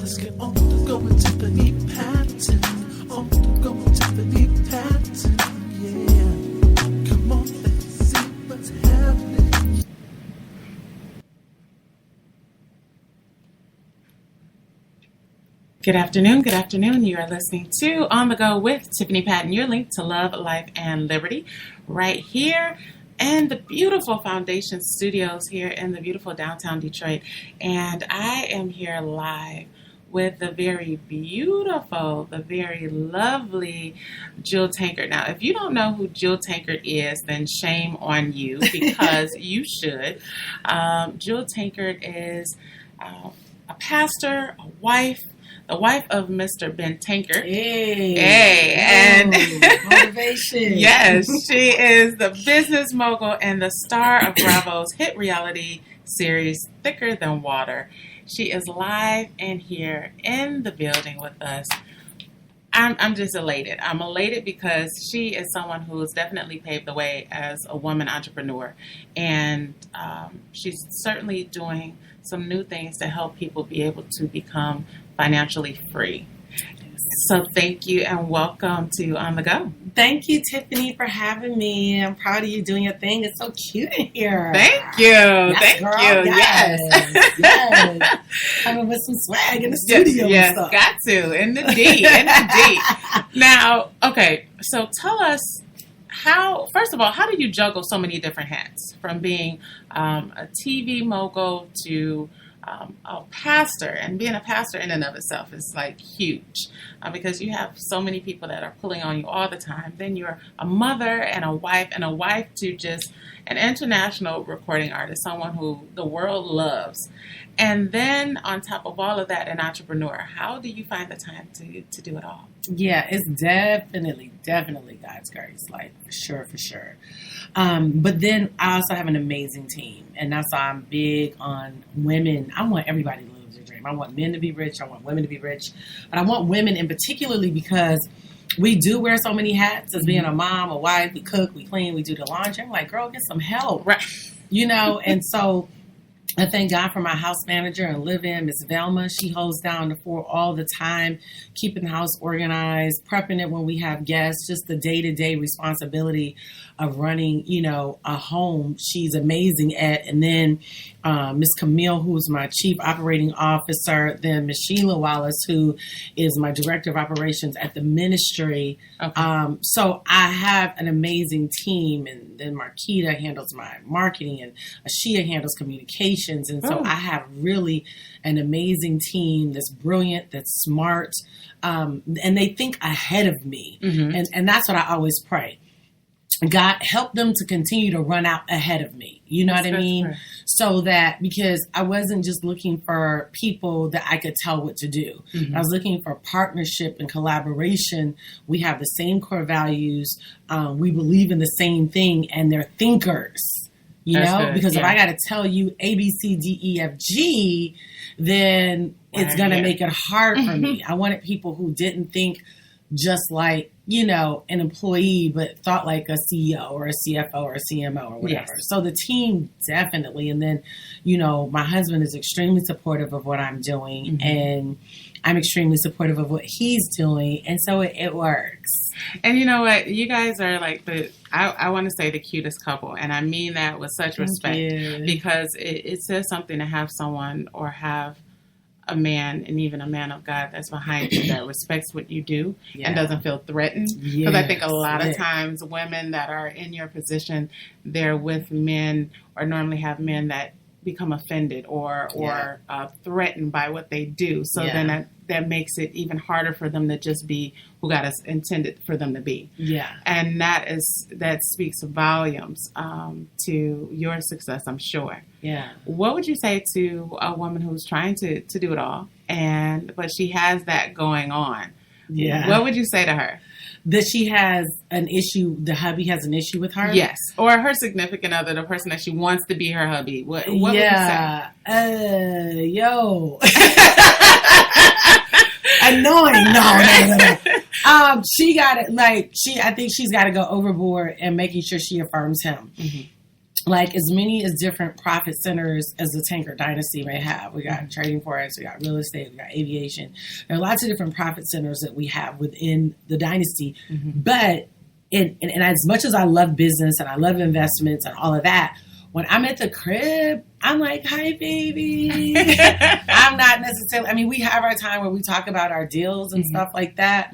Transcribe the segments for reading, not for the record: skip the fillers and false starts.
Let's get on the go with Tiffany Patton. On the go with Tiffany Patton. Yeah. Come on, let's see what's happening. Good afternoon. You are listening to On the Go with Tiffany Patton, your link to love, life, and liberty, right here in the beautiful Foundation Studios here in the beautiful downtown Detroit. And I am here live with the very beautiful, the very lovely Jewel Tankard. Now, if you don't know who Jewel Tankard is, then shame on you, because you should. Jewel Tankard is a pastor, a wife, the wife of Mr. Ben Tankard. Hey. And motivation. Yes, she is the business mogul and the star of Bravo's hit reality series, Thicker Than Water. She is live and here in the building with us. I'm just elated. I'm elated because she is someone who has definitely paved the way as a woman entrepreneur. And she's certainly doing some new things to help people be able to become financially free. So thank you and welcome to On the Go. Thank you, Tiffany, for having me. I'm proud of you doing your thing. It's so cute in here. Thank you. Yes, Thank girl, you. Yes. Coming with some swag in the studio. Yes, and stuff. got to. In the D. Now, okay, so tell us first of all, how do you juggle so many different hats? From being a TV mogul to a pastor, and being a pastor in and of itself is like huge because you have so many people that are pulling on you all the time. Then you're a mother and a wife to just an international recording artist, someone who the world loves. And then on top of all of that, an entrepreneur. How do you find the time to do it all? Yeah, it's definitely God's grace, like for sure. But then I also have an amazing team, and that's why I'm big on women. I want everybody to live their dream. I want men to be rich. I want women to be rich. But I want women in particularly because we do wear so many hats as being a mom, a wife. We cook, we clean, we do the laundry. I'm like, girl, get some help. Right. And so I thank God for my house manager and live-in, Miss Velma. She holds down the fort all the time, keeping the house organized, prepping it when we have guests, just the day-to-day responsibility of running, a home. She's amazing at. And then Miss Camille, who's my chief operating officer. Then Miss Sheila Wallace, who is my director of operations at the ministry. Okay. So I have an amazing team. And then Marquita handles my marketing, and Ashia handles communications. And so I have really an amazing team that's brilliant, that's smart, and they think ahead of me. Mm-hmm. And that's what I always pray. God, help them to continue to run out ahead of me. You know what I mean? Right. So that, because I wasn't just looking for people that I could tell what to do. Mm-hmm. I was looking for partnership and collaboration. We have the same core values. We believe in the same thing, and they're thinkers. Because if I got to tell you A, B, C, D, E, F, G, then it's going to make it hard for me. I wanted people who didn't think just like, an employee, but thought like a CEO or a CFO or a CMO or whatever. Yes. So the team definitely. And then, my husband is extremely supportive of what I'm doing, mm-hmm. and I'm extremely supportive of what he's doing. And so it works. And you know what? You guys are like I want to say the cutest couple. And I mean that with such respect, because it says something to have someone or have a man, and even a man of God, that's behind you, that respects what you do and doesn't feel threatened. Because I think a lot of times women that are in your position, they're with men, or normally have men that become offended or threatened by what they do. So then that makes it even harder for them to just be who God has intended for them to be. Yeah. And that speaks volumes to your success, I'm sure. Yeah. What would you say to a woman who's trying to do it all, but she has that going on? Yeah. What would you say to her? That she has an issue, the hubby has an issue with her? Yes. Or her significant other, the person that she wants to be her hubby. What would you say? Annoying. No. She got it. I think she's got to go overboard and making sure she affirms him. Mm-hmm. like as many as different profit centers as the Tankard dynasty may have. We got trading forex, we got real estate, we got aviation. There are lots of different profit centers that we have within the dynasty. But and as much as I love business and I love investments and all of that, when I'm at the crib, I'm like, hi, baby. I'm not necessarily, I mean, we have our time where we talk about our deals and stuff like that.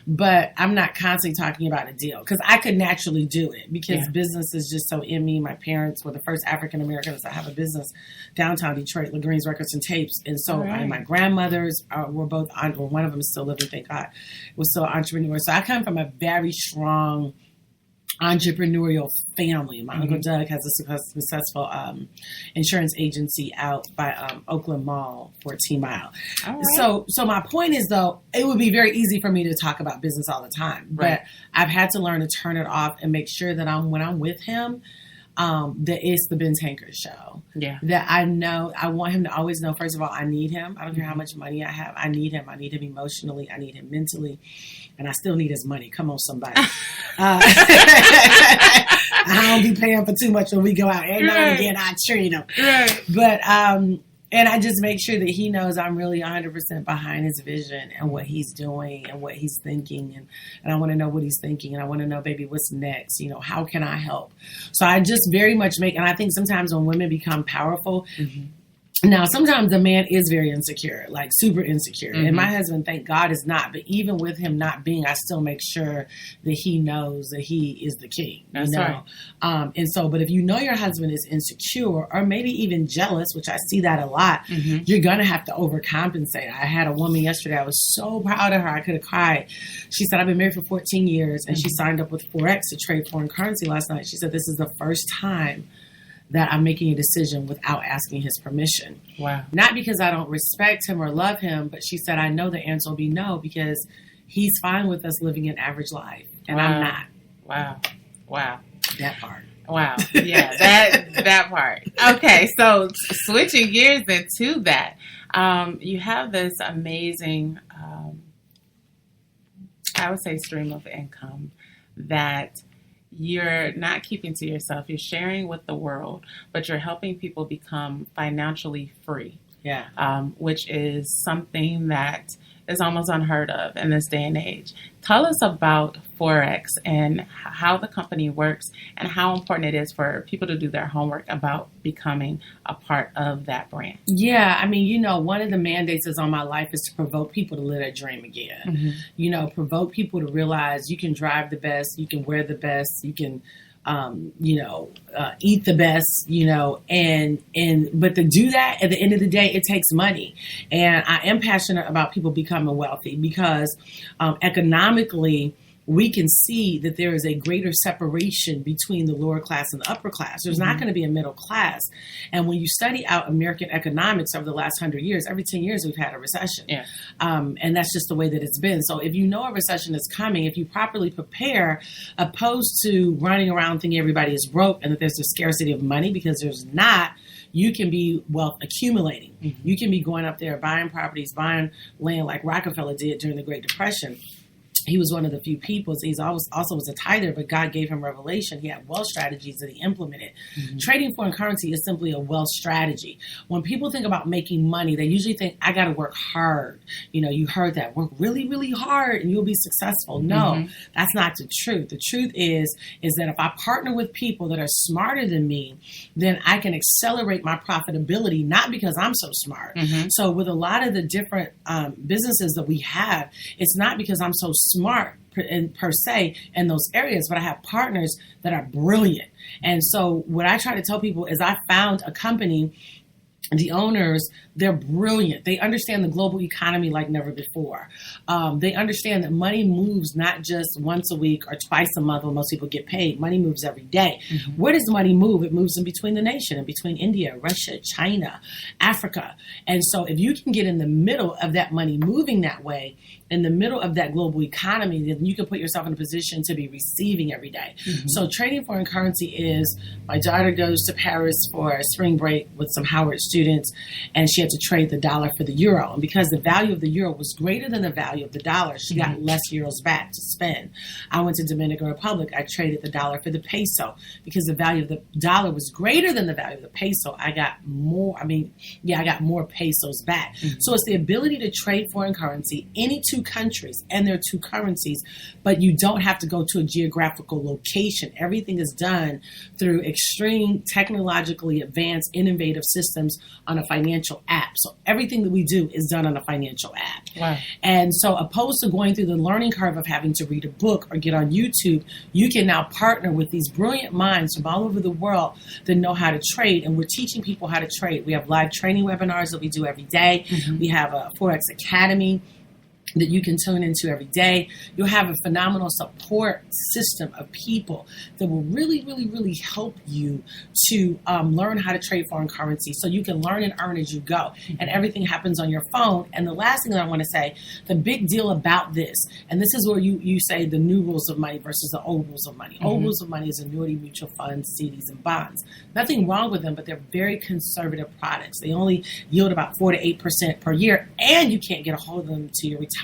But I'm not constantly talking about a deal because I could naturally do it because business is just so in me. My parents were the first African Americans to have a business downtown Detroit, LaGreen's Records and Tapes. And so my grandmothers were both, well, one of them is still living, thank God, was still an entrepreneur. So I come from a very strong entrepreneurial family. My Uncle Doug has a successful insurance agency out by Oakland Mall, 14 Mile. So my point is, though, it would be very easy for me to talk about business all the time. But I've had to learn to turn it off and make sure that when I'm with him, that it's the Ben Tankard show. Yeah. That I know, I want him to always know, first of all, I need him. I don't care how much money I have. I need him. I need him emotionally. I need him mentally. And I still need his money. Come on, somebody. I don't be paying for too much when we go out. Every now and again, I treat him. But, and I just make sure that he knows I'm really 100% behind his vision and what he's doing and what he's thinking. And I want to know what he's thinking. And I want to know, baby, what's next? You know, how can I help? So I just very much and I think sometimes when women become powerful, now, sometimes the man is very insecure, like super insecure. And my husband, thank God, is not. But even with him not being, I still make sure that he knows that he is the king. That's right. And so, but if you know your husband is insecure or maybe even jealous, which I see that a lot, you're going to have to overcompensate. I had a woman yesterday. I was so proud of her. I could have cried. She said, I've been married for 14 years. And she signed up with Forex to trade foreign currency last night. She said, this is the first time that I'm making a decision without asking his permission. Wow. Not because I don't respect him or love him, but she said, I know the answer will be no, because he's fine with us living an average life. And I'm not. Wow. That part. Wow. Yeah, that part. Okay, so switching gears into that, you have this amazing, I would say, stream of income that you're not keeping to yourself. You're sharing with the world, but you're helping people become financially free. Yeah. Which is something that is almost unheard of in this day and age. Tell us about Forex and how the company works and how important it is for people to do their homework about becoming a part of that brand. Yeah, I mean, you know, one of the mandates that's on my life is to provoke people to live their dream again. You know, provoke people to realize you can drive the best, you can wear the best, you can eat the best, but to do that at the end of the day, it takes money. And I am passionate about people becoming wealthy because economically, we can see that there is a greater separation between the lower class and the upper class. There's not going to be a middle class. And when you study out American economics over the last 100 years, every 10 years we've had a recession. Yeah. And that's just the way that it's been. So if you know a recession is coming, if you properly prepare, opposed to running around thinking everybody is broke and that there's a scarcity of money, because there's not, you can be wealth accumulating. You can be going up there buying properties, buying land like Rockefeller did during the Great Depression. He was one of the few people. He's also was a tither, but God gave him revelation. He had wealth strategies that he implemented. Trading foreign currency is simply a wealth strategy. When people think about making money, they usually think, I got to work hard. You know, you heard that. Work really, really hard and you'll be successful. No, that's not the truth. The truth is that if I partner with people that are smarter than me, then I can accelerate my profitability, not because I'm so smart. So with a lot of the different businesses that we have, it's not because I'm so smart per se in those areas, but I have partners that are brilliant. And so what I try to tell people is I found a company, the owners, they're brilliant. They understand the global economy like never before. They understand that money moves not just once a week or twice a month when most people get paid. Money moves every day. Where does money move? It moves in between the nation, in between India, Russia, China, Africa. And so if you can get in the middle of that money moving that way, in the middle of that global economy, then you can put yourself in a position to be receiving every day. So trading foreign currency is, my daughter goes to Paris for a spring break with some Howard students, and she had to trade the dollar for the euro. And because the value of the euro was greater than the value of the dollar, she got less euros back to spend. I went to Dominican Republic. I traded the dollar for the peso. Because the value of the dollar was greater than the value of the peso, I got more. I got more pesos back. So it's the ability to trade foreign currency, any two countries and their two currencies, but you don't have to go to a geographical location. Everything is done through extreme, technologically advanced, innovative systems on a financial app. So everything that we do is done on a financial app. Wow. And so opposed to going through the learning curve of having to read a book or get on YouTube, you can now partner with these brilliant minds from all over the world that know how to trade. And we're teaching people how to trade. We have live training webinars that we do every day. We have a Forex Academy that you can tune into every day. You'll have a phenomenal support system of people that will really, really, really help you to learn how to trade foreign currency so you can learn and earn as you go. And everything happens on your phone. And the last thing that I want to say, the big deal about this, and this is where you say the new rules of money versus the old rules of money. Old rules of money is annuity, mutual funds, CDs, and bonds. Nothing wrong with them, but they're very conservative products. They only yield about 4 to 8% per year, and you can't get a hold of them to your retirement.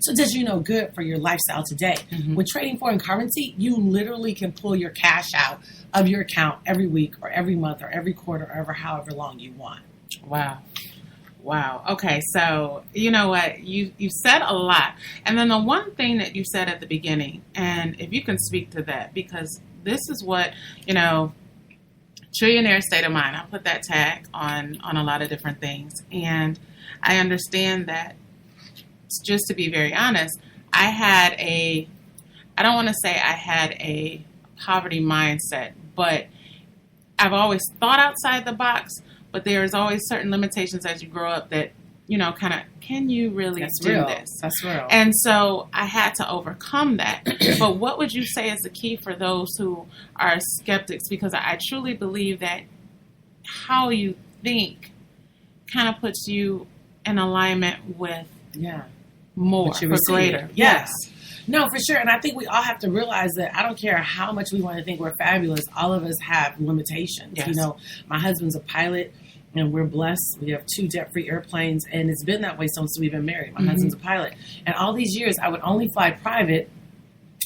So it does you no good for your lifestyle today. With trading foreign currency, you literally can pull your cash out of your account every week or every month or every quarter or however long you want. Wow. Okay, so you know what? You said a lot. And then the one thing that you said at the beginning, and if you can speak to that, because this is what, trillionaire state of mind. I put that tag on a lot of different things. And I understand that, just to be very honest, I don't want to say I had a poverty mindset, but I've always thought outside the box, but there's always certain limitations as you grow up that, can you really do this? That's real. And so I had to overcome that. But what would you say is the key for those who are skeptics? Because I truly believe that how you think kind of puts you in alignment with more, for greater. Yes. No, for sure. And I think we all have to realize that I don't care how much we want to think we're fabulous. All of us have limitations. Yes. My husband's a pilot and we're blessed. We have 2 debt-free airplanes and it's been that way since we've been married. My husband's a pilot. And all these years I would only fly private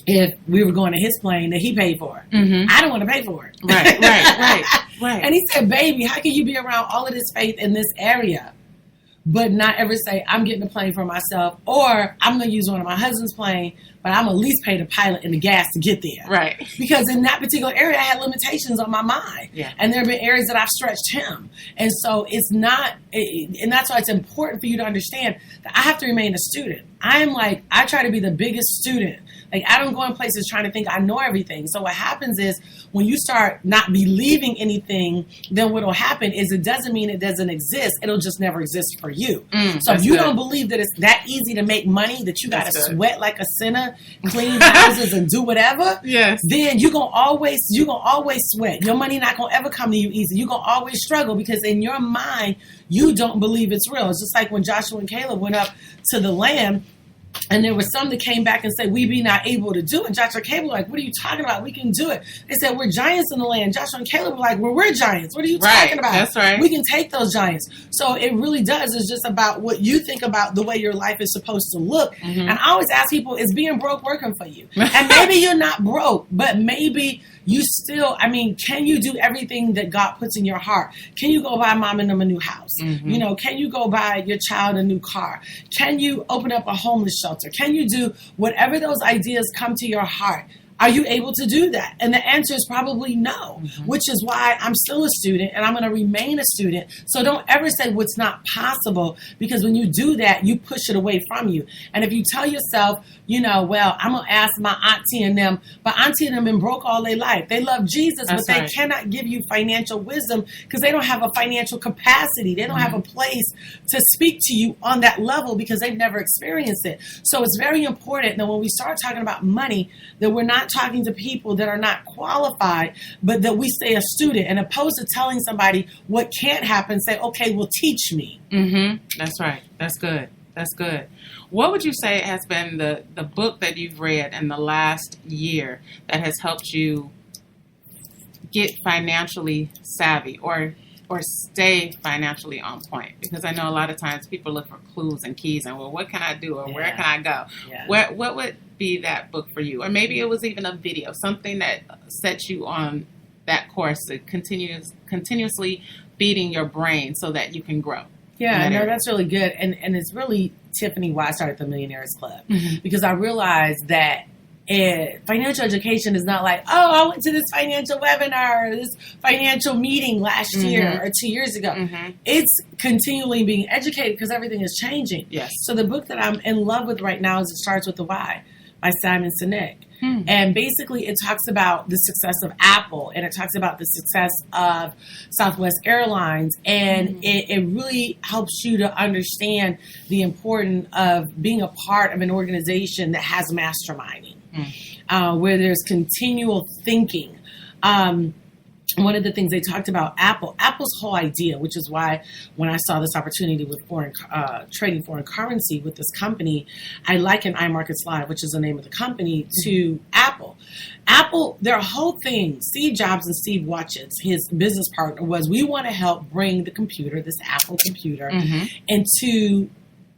if we were going to his plane that he paid for. I don't want to pay for it. Right. And he said, baby, how can you be around all of this faith in this area but not ever say, I'm getting a plane for myself, or I'm going to use one of my husband's plane, but I'm at least pay the pilot and the gas to get there. Right. Because in that particular area, I had limitations on my mind. Yeah. And there have been areas that I've stretched him. And so it's not, and that's why it's important for you to understand that I have to remain a student. I try to be the biggest student. I don't go in places trying to think I know everything. So what happens is when you start not believing anything, then what will happen is it doesn't mean it doesn't exist. It'll just never exist for you. So if you don't believe that it's that easy to make money, that you got to sweat like a sinner, clean houses and do whatever, then you're going to always sweat. Your money not going to ever come to you easy. You're going to always struggle because in your mind, you don't believe it's real. It's just like when Joshua and Caleb went up to the land, and there was some that came back and said, we be not able to do it. And Joshua and Caleb were like, what are you talking about? We can do it. They said, we're giants in the land. Joshua and Caleb were like, well, we're giants. What are you talking about? That's right. We can take those giants. So it really does. It's just about what you think about the way your life is supposed to look. And I always ask people, is being broke working for you? And maybe you're not broke, but maybe you still, can you do everything that God puts in your heart? Can you go buy mom and them a new house? Can you go buy your child a new car? Can you open up a homeless shelter? Can you do whatever those ideas come to your heart? Are you able to do that? And the answer is probably no, which is why I'm still a student and I'm going to remain a student. So don't ever say what's not possible, because when you do that, you push it away from you. And if you tell yourself, well, I'm going to ask my auntie and them, but auntie and them been broke all their life. They love Jesus, but they cannot give you financial wisdom because they don't have a financial capacity. They don't have a place to speak to you on that level because they've never experienced it. So it's very important that when we start talking about money, that we're not talking to people that are not qualified, but that we stay a student, and opposed to telling somebody what can't happen, say, okay, well, teach me. That's right. That's good. That's good. What would you say has been the book that you've read in the last year that has helped you get financially savvy, or or stay financially on point? Because I know a lot of times people look for clues and keys and, well, what can I do or where can I go? Yeah. What would be that book for you? Or maybe it was even a video, something that sets you on that course to continuously feeding your brain so that you can grow. Yeah, no, that's really good. And it's really, Tiffany, why I started the Millionaires Club. Because I realized that financial education is not like, oh, I went to this financial webinar or this financial meeting last year or 2 years ago. It's continually being educated because everything is changing. Yes. So the book that I'm in love with right now is It Starts With the Why by Simon Sinek. And basically it talks about the success of Apple, and it talks about the success of Southwest Airlines, and it really helps you to understand the importance of being a part of an organization that has masterminding, where there's continual thinking. One of the things they talked about Apple's whole idea, which is why when I saw this opportunity with trading foreign currency with this company, I liken iMarkets Live, which is the name of the company, to Apple. Apple, their whole thing, Steve Jobs and Steve Watches, his business partner, was we want to help bring the computer, this Apple computer, into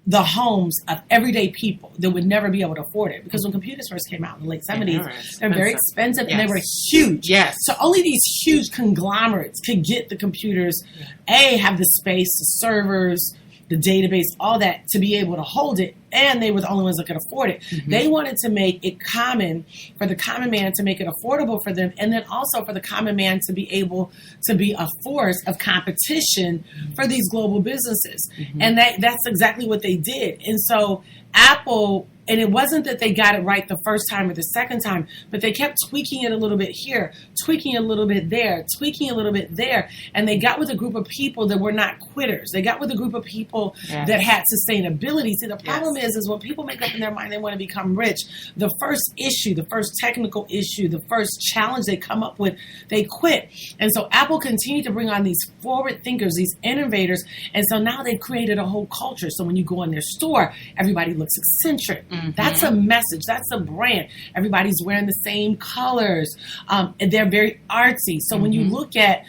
the homes of everyday people that would never be able to afford it. Because when computers first came out in the late 70s, they're very expensive and they were huge. Yes. So only these huge conglomerates could get the computers, have the space, the servers, the database, all that to be able to hold it. And they were the only ones that could afford it. They wanted to make it common for the common man, to make it affordable for them. And then also for the common man to be able to be a force of competition for these global businesses. And that's exactly what they did. And so Apple, and it wasn't that they got it right the first time or the second time, but they kept tweaking it a little bit here, tweaking a little bit there, tweaking a little bit there. And they got with a group of people that were not quitters. They got with a group of people that had sustainability. See, the problem is when people make up in their mind they want to become rich, the first issue, the first technical issue, the first challenge they come up with, they quit. And so Apple continued to bring on these forward thinkers, these innovators. And so now they've created a whole culture. So when you go in their store, everybody looks eccentric. That's a message. That's a brand. Everybody's wearing the same colors. And they're very artsy. So when you look at,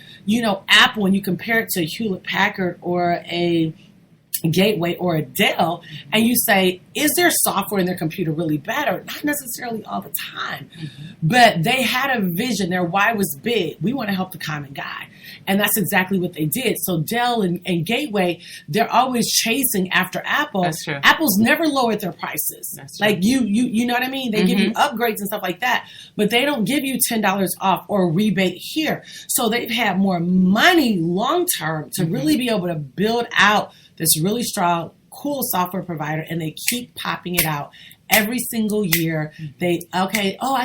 Apple, and you compare it to Hewlett Packard or a Gateway or a Dell, and you say, is their software in their computer really better? Not necessarily all the time, but they had a vision. Their why was big. We want to help the common guy. And that's exactly what they did. So Dell and Gateway, they're always chasing after Apple. That's true. Apple's never lowered their prices. That's true. Like you know what I mean? They give you upgrades and stuff like that, but they don't give you $10 off or a rebate here. So they've had more money long term to really be able to build out this really strong, cool software provider, and they keep popping it out every single year. I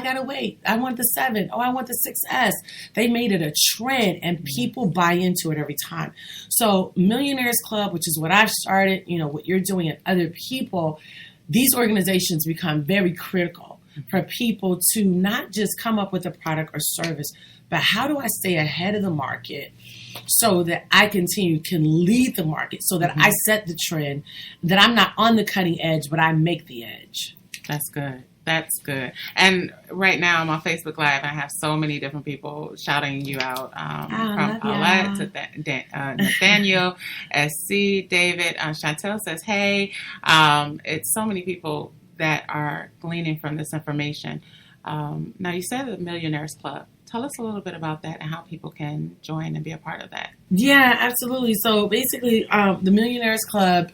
gotta wait. I want the 7. Oh, I want the 6S. They made it a trend, and people buy into it every time. So Millionaires Club, which is what I've started, what you're doing and other people, these organizations become very critical for people to not just come up with a product or service, but how do I stay ahead of the market so that I can lead the market, so that I set the trend, that I'm not on the cutting edge, but I make the edge. That's good. That's good. And right now I'm on Facebook Live, and I have so many different people shouting you out, from Paulette to Nathaniel, SC, David, Chantel says, hey. It's so many people that are gleaning from this information. Now, you said the Millionaires Club. Tell us a little bit about that and how people can join and be a part of that. Yeah, absolutely. So basically, the Millionaires Club,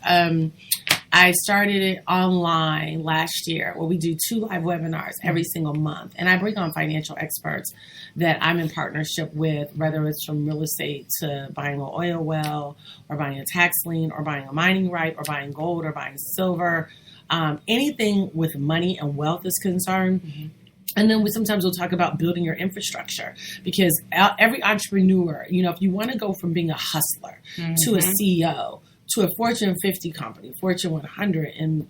I started it online last year, where we do 2 live webinars every single month. And I bring on financial experts that I'm in partnership with, whether it's from real estate to buying an oil well, or buying a tax lien, or buying a mining right, or buying gold, or buying silver. Anything with money and wealth is concerned. And then sometimes we'll talk about building your infrastructure, because every entrepreneur, if you want to go from being a hustler to a CEO, to a Fortune 50 company, Fortune 100, and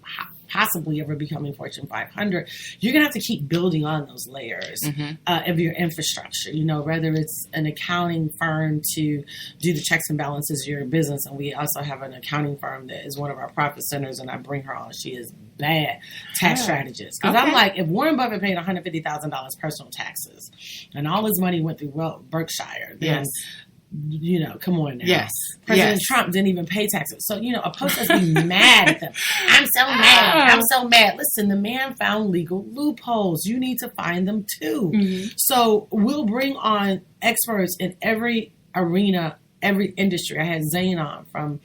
possibly ever becoming Fortune 500, you're going to have to keep building on those layers of your infrastructure, whether it's an accounting firm to do the checks and balances of your business. And we also have an accounting firm that is one of our profit centers, and I bring her on. She is bad tax strategist. Because I'm like, if Warren Buffett paid $150,000 personal taxes and all his money went through Berkshire, then come on now. Yes. President Trump didn't even pay taxes. So, opposed to us being mad at them. I'm so mad. Listen, the man found legal loopholes. You need to find them too. Mm-hmm. So we'll bring on experts in every arena, every industry. I had Zane on from,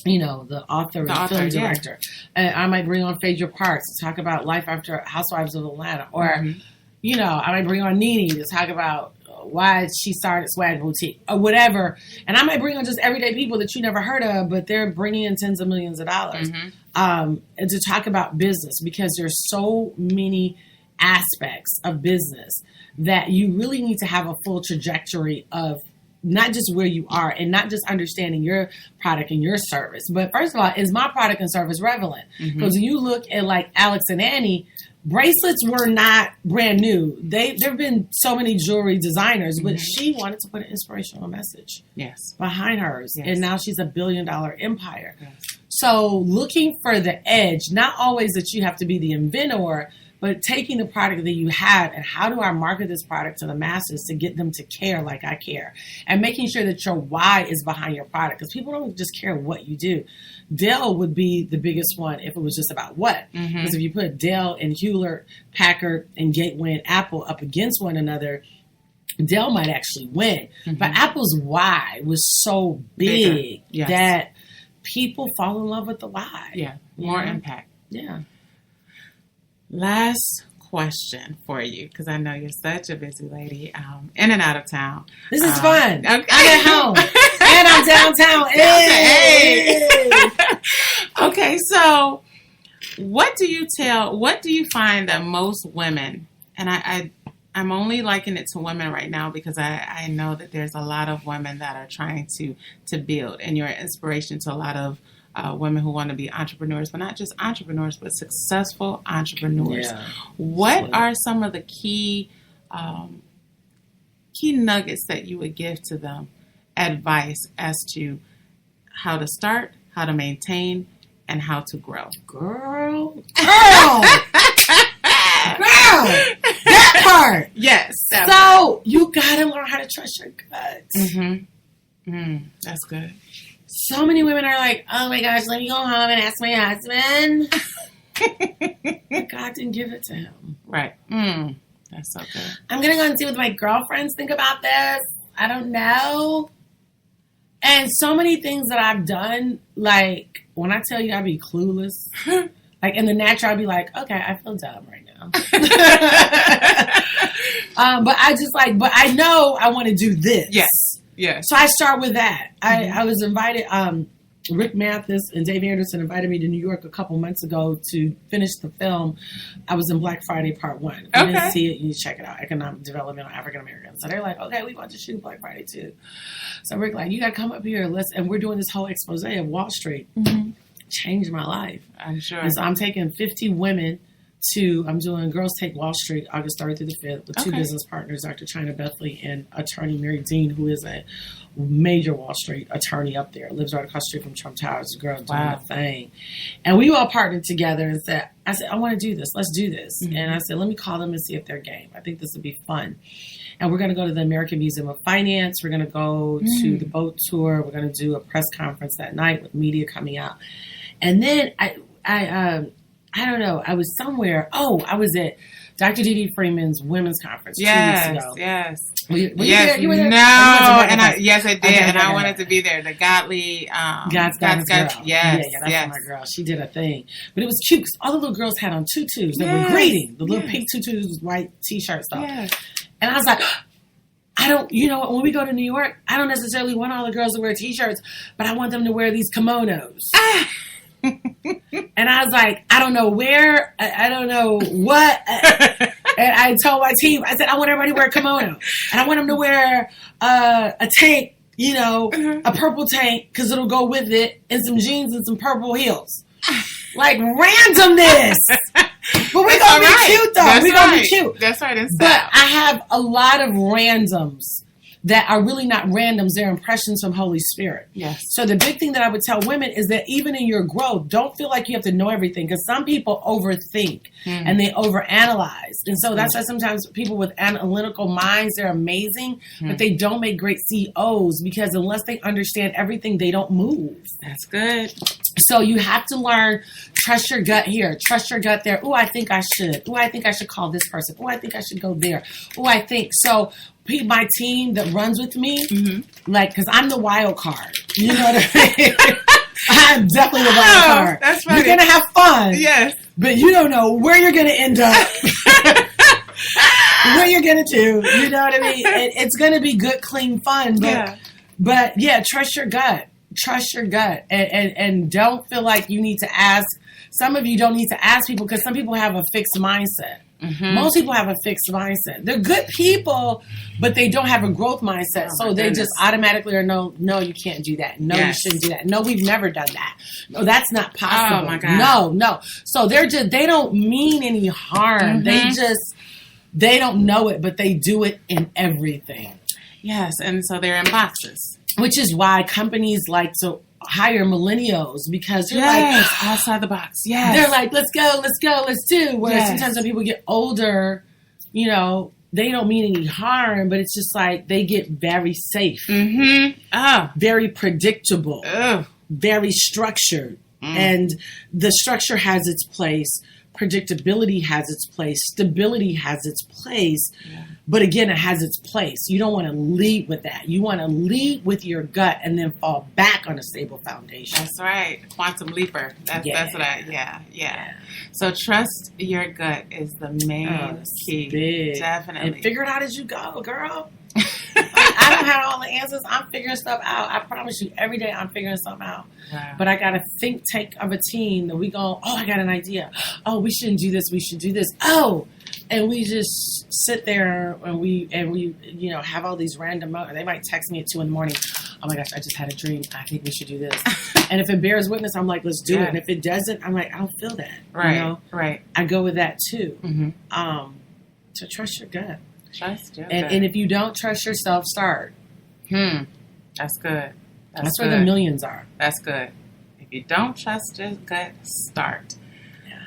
the author and film director. And I might bring on Phaedra Parks to talk about life after Housewives of Atlanta. Or, I might bring on Nene to talk about why she started Swag Boutique or whatever. And I might bring on just everyday people that you never heard of, but they're bringing in tens of millions of dollars and to talk about business, because there's so many aspects of business that you really need to have a full trajectory of not just where you are and not just understanding your product and your service. But first of all, is my product and service relevant? Because when you look at like Alex and Annie, bracelets were not brand new. There have been so many jewelry designers, but she wanted to put an inspirational message behind hers. Yes. And now she's $1 billion empire. Yes. So looking for the edge, not always that you have to be the inventor, but taking the product that you have and how do I market this product to the masses to get them to care like I care, and making sure that your why is behind your product, because people don't just care what you do. Dell would be the biggest one if it was just about what. Because if you put Dell and Hewlett Packard and Gateway and Apple up against one another, Dell might actually win. But Apple's why was so big that people fall in love with the why. Yeah, more impact. Yeah. Last question for you, because I know you're such a busy lady, in and out of town. This is fun. Okay. I'm at home and I'm downtown. Hey. Okay, so what do you find that most women, and I'm only liking it to women right now because I know that there's a lot of women that are trying to build, and you're an inspiration to a lot of women who want to be entrepreneurs, but not just entrepreneurs, but successful entrepreneurs. Yeah, what are some of the key nuggets that you would give to them, advice as to how to start, how to maintain, and how to grow? Girl, that part. Yes. So you gotta learn how to trust your gut. That's good. So many women are like, oh my gosh, let me go home and ask my husband. God didn't give it to him. Right. That's so good. I'm going to go and see what my girlfriends think about this. I don't know. And so many things that I've done, like when I tell you I be clueless, like in the natural, I'll be like, okay, I feel dumb right now. But I know I want to do this. Yes. Yeah. So I start with that. I was invited, Rick Mathis and Dave Anderson invited me to New York a couple months ago to finish the film. I was in Black Friday Part 1. If you didn't see it, you need to check it out. Economic Development of African Americans. So they're like, okay, we want to shoot Black Friday too. So Rick like, you got to come up here. And we're doing this whole expose of Wall Street. Changed my life. I'm sure. And so I'm taking 50 women I'm doing Girls Take Wall Street August 3rd through the 5th with two business partners, Dr. China Bethley and attorney Mary Dean, who is a major Wall Street attorney up there. Lives right across the street from Trump Towers. The girl doing a thing. And we all partnered together and I said, I want to do this. Let's do this. And I said, let me call them and see if they're game. I think this would be fun. And we're going to go to the American Museum of Finance. We're going to go to the boat tour. We're going to do a press conference that night with media coming out. And then I don't know. I was somewhere. I was at Dr. D.D. Freeman's women's conference 2 weeks ago. Yes. Were you there? You were there? No. Yes, I did. And I wanted to be there. The Godly. God's girl. Yes. Yeah, that's my girl. She did a thing. But it was cute because all the little girls had on tutus. They were greeting. The little pink tutus with white T-shirt stuff. Yes. And I was like, when we go to New York, I don't necessarily want all the girls to wear T-shirts, but I want them to wear these kimonos. And I was like, I don't know where, I don't know what. And I told my team, I said, I want everybody to wear a kimono. And I want them to wear a tank, a purple tank, because it'll go with it, and some jeans and some purple heels. Like randomness. But we're going to be cute, though. We're going to be cute. That's right. But I have a lot of randoms that are really not randoms. They're impressions from Holy Spirit. Yes. So the big thing that I would tell women is that even in your growth, don't feel like you have to know everything, because some people overthink and they overanalyze. And so that's why sometimes people with analytical minds, they're amazing, but they don't make great CEOs, because unless they understand everything, they don't move. That's good. So you have to learn, trust your gut here, trust your gut there. Oh, I think I should. Oh, I think I should call this person. Oh, I think I should go there. Oh, I think. So my team that runs with me, like, because I'm the wild card. You know what I mean? I'm definitely the wild card. That's right. You're going to have fun. Yes. But you don't know where you're going to end up. What you're going to do. You know what I mean? It's going to be good, clean fun. But trust your gut. Trust your gut, and don't feel like you need to ask. Some of you don't need to ask people, because some people have a fixed mindset. Most people have a fixed mindset. They're good people, but they don't have a growth mindset. So they just automatically are no, you can't do that. No, you shouldn't do that. No, we've never done that. No, that's not possible. Oh my God. No. So they don't mean any harm. They don't know it, but they do it in everything. Yes, and so they're in boxes. Which is why companies like to hire millennials, because they're like outside the box. Yes. They're like, let's go, let's do. Whereas sometimes when people get older, you know, they don't mean any harm, but it's just like they get very safe, very predictable, very structured. And the structure has its place. Predictability has its place. Stability has its place. But again, it has its place. You don't want to lead with that. You want to lead with your gut and then fall back on a stable foundation. That's right. Quantum leaper. That's what So trust your gut is the main key. Big. Definitely. And figure it out as you go, girl. I don't have all the answers. I'm figuring stuff out. I promise you, every day I'm figuring something out. Wow. But I got a think tank of a team that we go, I got an idea. Oh, we shouldn't do this. We should do this. Oh, and we just sit there and we you know, have all these random moments. They might text me at 2 a.m. Oh my gosh, I just had a dream. I think we should do this. And if it bears witness, I'm like, let's do it. And if it doesn't, I'm like, I don't feel that. Right. You know? Right. I go with that too. So trust your gut. Trust your gut. And if you don't trust yourself, start. That's good. That's where the millions are. That's good. If you don't trust your gut, start. Yeah.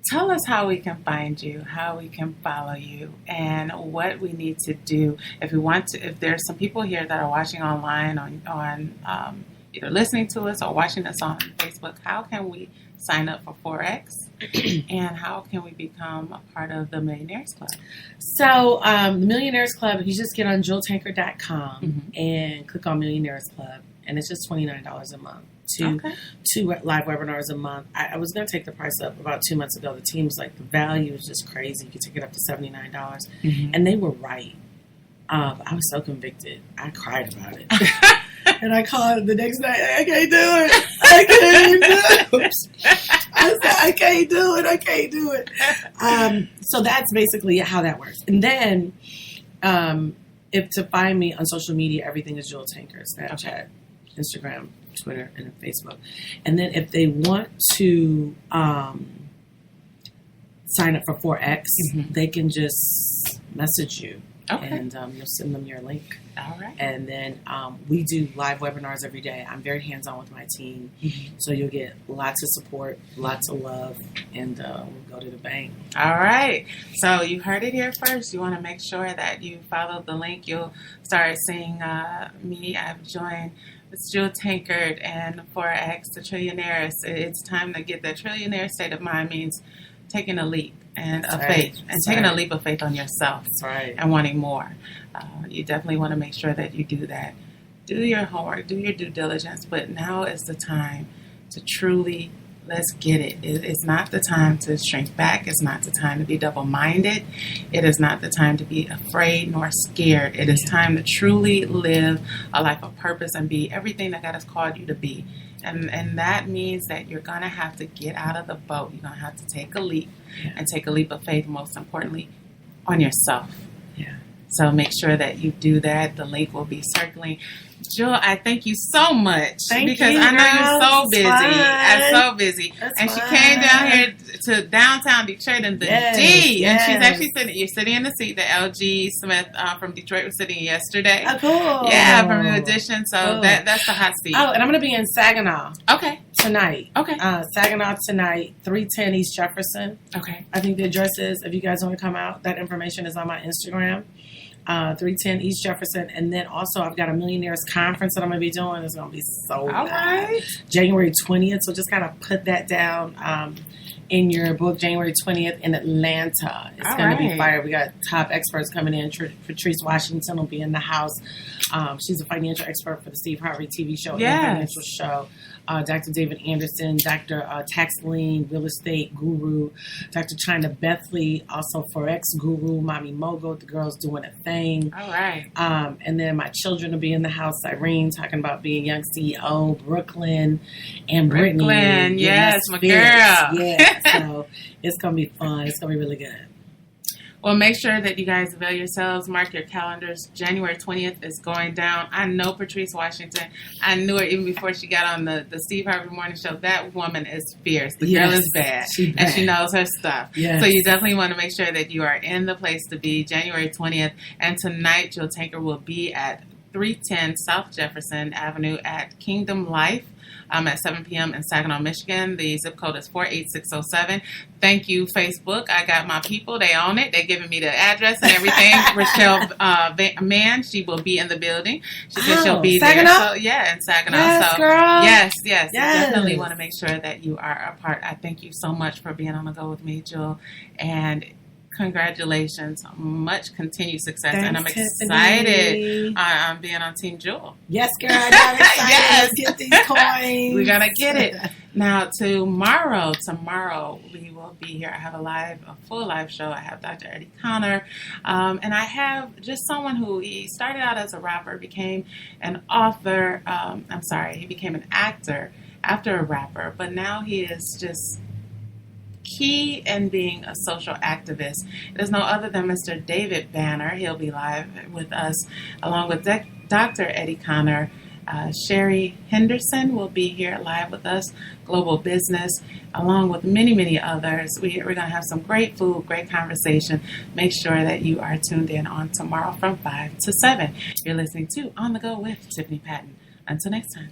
Tell us how we can find you, how we can follow you, and what we need to do if we want to. If there's some people here that are watching online on either listening to us or watching us on Facebook, how can we sign up for Forex? And how can we become a part of the Millionaires Club? So the Millionaires Club, if you just get on jeweltankard.com and click on Millionaires Club, and it's just $29 a month. Two live webinars a month. I was going to take the price up about 2 months ago. The team was like, the value is just crazy. You could take it up to $79. And they were right. I was so convicted. I cried about it. And I called the next night. I can't do it. I can't do it. I said, I can't do it. So that's basically how that works. And then if to find me on social media, everything is Jewel Tankard, Snapchat, Instagram, Twitter, and Facebook. And then if they want to sign up for Forex, they can just message you. And you'll send them your link. All right. And then we do live webinars every day. I'm very hands-on with my team. So you'll get lots of support, lots of love, and we'll go to the bank. All right. So you heard it here first. You want to make sure that you follow the link. You'll start seeing me. I've joined Ms. Jewel Tankard and Forex, the Trillionaires. It's time to get that trillionaire state of mind means taking a leap and of faith, and taking a leap of faith on yourself. That's right. And wanting more. You definitely want to make sure that you do that. Do your homework, do your due diligence, but now is the time to truly, let's get it. It's not the time to shrink back. It's not the time to be double-minded. It is not the time to be afraid nor scared. It is time to truly live a life of purpose and be everything that God has called you to be. And that means that you're going to have to get out of the boat. You're going to have to take a leap and take a leap of faith, most importantly, on yourself. Yeah. So make sure that you do that. The link will be circling. Jewel, I thank you so much because I know you're so busy. I'm so busy. And she came down here to downtown Detroit in the D. And she's actually you're sitting in the seat that LG Smith from Detroit was sitting yesterday. Oh, cool. Yeah, from New Edition. So cool. that's the hot seat. Oh, and I'm going to be in Saginaw. Okay. Tonight. Okay. Saginaw tonight, 310 East Jefferson. Okay. I think the address is, if you guys want to come out, that information is on my Instagram. 310 East Jefferson. And then also I've got a Millionaires Conference that I'm going to be doing. It's going to be so good. Right. January 20th. So just kind of put that down in your book, January 20th in Atlanta. It's going to be fire. We got top experts coming in. Patrice Washington will be in the house. She's a financial expert for the Steve Harvey TV show and financial show. Dr. David Anderson, Dr. Tax Lien, real estate guru, Dr. China Bethley, also Forex guru, Mommy Mogul, the girls doing a thing. All right. And then my children will be in the house. Irene talking about being young CEO, Brooklyn, and Brittany. Brooklyn, yes, my girl. Yeah, so it's going to be fun. It's going to be really good. Well, make sure that you guys avail yourselves. Mark your calendars. January 20th is going down. I know Patrice Washington. I knew her even before she got on the Steve Harvey Morning Show. That woman is fierce. The girl is bad. And she knows her stuff. Yes. So you definitely want to make sure that you are in the place to be January 20th. And tonight, Jewel Tankard will be at 310 South Jefferson Avenue at Kingdom Life. At 7 p.m. in Saginaw, Michigan. The zip code is 48607. Thank you, Facebook. I got my people. They own it. They're giving me the address and everything. Rochelle Mann, she will be in the building. She said she'll be Saginaw? there. So, yeah, in Saginaw. Yes, so, girl. Yes. You definitely want to make sure that you are a part. I thank you so much for being on the go with me, Jewel. And congratulations. Much continued success. Thanks, and I'm excited on being on Team Jewel. Yes, girl. I'm excited. Yes. Get these coins. We're going to get it. Now, tomorrow, we will be here. I have a full live show. I have Dr. Eddie Connor. And I have just someone who, he started out as a rapper, became an author. He became an actor after a rapper. But now he is just key in being a social activist. There's no other than Mr. David Banner. He'll be live with us along with Dr. Eddie Connor. Sherry Henderson will be here live with us, Global Business, along with many, many others. We're going to have some great food, great conversation. Make sure that you are tuned in on tomorrow from 5 to 7. You're listening to On the Go with Tiffany Patton. Until next time.